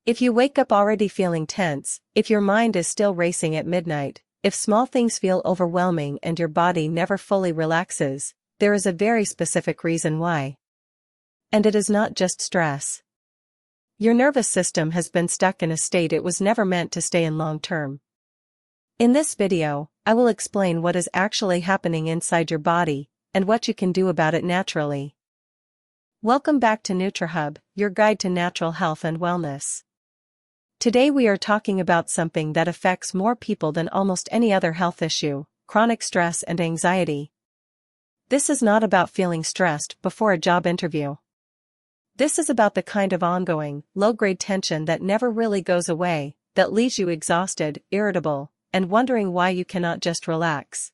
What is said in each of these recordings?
If you wake up already feeling tense, if your mind is still racing at midnight, if small things feel overwhelming and your body never fully relaxes, there is a very specific reason why. And it is not just stress. Your nervous system has been stuck in a state it was never meant to stay in long term. In this video, I will explain what is actually happening inside your body, and what you can do about it naturally. Welcome back to Nutrahub, your guide to natural health and wellness. Today we are talking about something that affects more people than almost any other health issue: chronic stress and anxiety. This is not about feeling stressed before a job interview. This is about the kind of ongoing, low-grade tension that never really goes away, that leaves you exhausted, irritable, and wondering why you cannot just relax.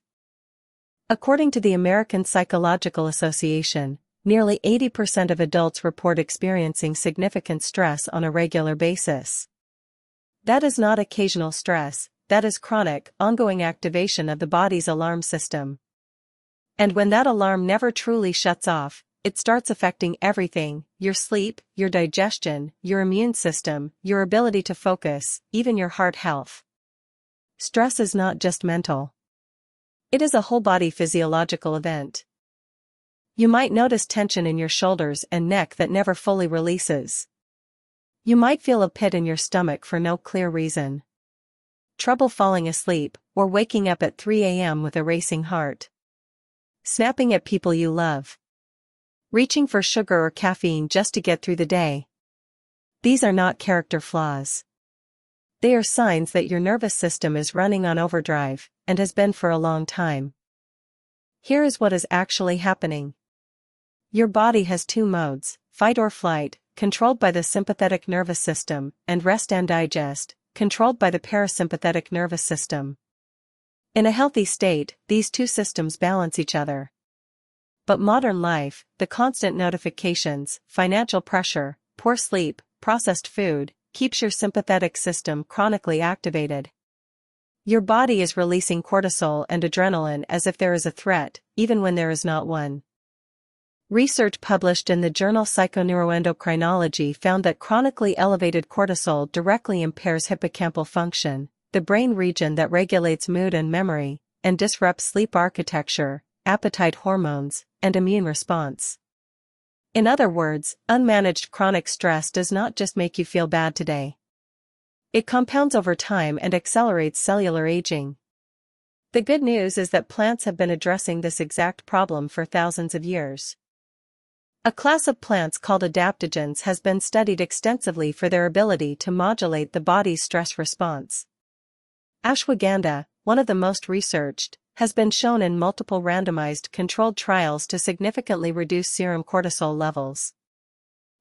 According to the American Psychological Association, nearly 80% of adults report experiencing significant stress on a regular basis. That is not occasional stress, that is chronic, ongoing activation of the body's alarm system. And when that alarm never truly shuts off, it starts affecting everything: your sleep, your digestion, your immune system, your ability to focus, even your heart health. Stress is not just mental. It is a whole-body physiological event. You might notice tension in your shoulders and neck that never fully releases. You might feel a pit in your stomach for no clear reason. Trouble falling asleep, or waking up at 3 a.m. with a racing heart. Snapping at people you love. Reaching for sugar or caffeine just to get through the day. These are not character flaws. They are signs that your nervous system is running on overdrive, and has been for a long time. Here is what is actually happening. Your body has two modes: fight or flight, controlled by the sympathetic nervous system, and rest and digest, controlled by the parasympathetic nervous system. In a healthy state, these two systems balance each other. But modern life, the constant notifications, financial pressure, poor sleep, processed food, keeps your sympathetic system chronically activated. Your body is releasing cortisol and adrenaline as if there is a threat, even when there is not one. Research published in the journal Psychoneuroendocrinology found that chronically elevated cortisol directly impairs hippocampal function, the brain region that regulates mood and memory, and disrupts sleep architecture, appetite hormones, and immune response. In other words, unmanaged chronic stress does not just make you feel bad today. It compounds over time and accelerates cellular aging. The good news is that plants have been addressing this exact problem for thousands of years. A class of plants called adaptogens has been studied extensively for their ability to modulate the body's stress response. Ashwagandha, one of the most researched, has been shown in multiple randomized controlled trials to significantly reduce serum cortisol levels.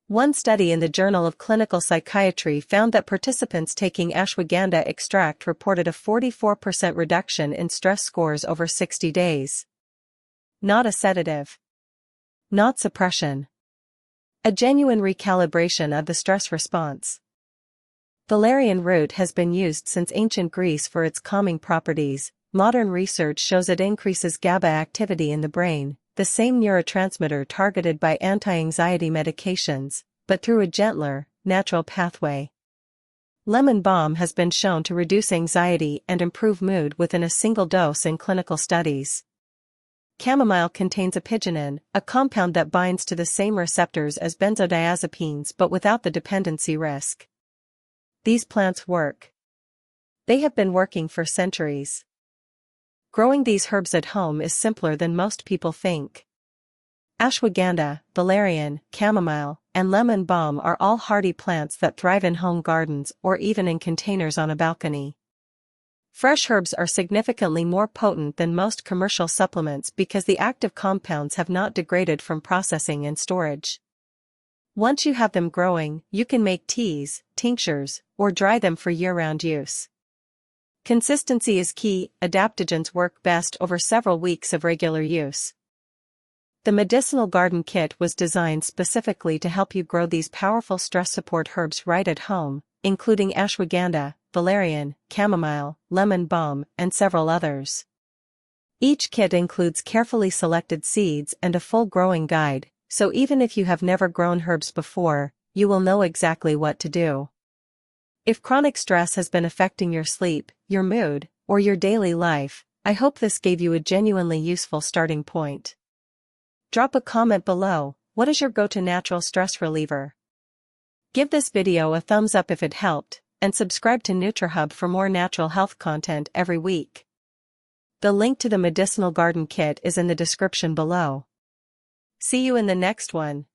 One study in the Journal of Clinical Psychiatry found that participants taking ashwagandha extract reported a 44% reduction in stress scores over 60 days. Not a sedative. Not suppression. A genuine recalibration of the stress response. Valerian root has been used since ancient Greece for its calming properties. Modern research shows it increases GABA activity in the brain, the same neurotransmitter targeted by anti-anxiety medications, but through a gentler, natural pathway. Lemon balm has been shown to reduce anxiety and improve mood within a single dose in clinical studies. Chamomile contains apigenin, a compound that binds to the same receptors as benzodiazepines but without the dependency risk. These plants work. They have been working for centuries. Growing these herbs at home is simpler than most people think. Ashwagandha, valerian, chamomile, and lemon balm are all hardy plants that thrive in home gardens or even in containers on a balcony. Fresh herbs are significantly more potent than most commercial supplements because the active compounds have not degraded from processing and storage. Once you have them growing, you can make teas, tinctures, or dry them for year-round use. Consistency is key. Adaptogens work best over several weeks of regular use. The Medicinal Garden Kit was designed specifically to help you grow these powerful stress support herbs right at home, including ashwagandha, valerian, chamomile, lemon balm, and several others. Each kit includes carefully selected seeds and a full growing guide, so even if you have never grown herbs before, you will know exactly what to do. If chronic stress has been affecting your sleep, your mood, or your daily life, I hope this gave you a genuinely useful starting point. Drop a comment below. What is your go-to natural stress reliever? Give this video a thumbs up if it helped, and subscribe to Nutrahub for more natural health content every week. The link to the medicinal garden kit is in the description below. See you in the next one.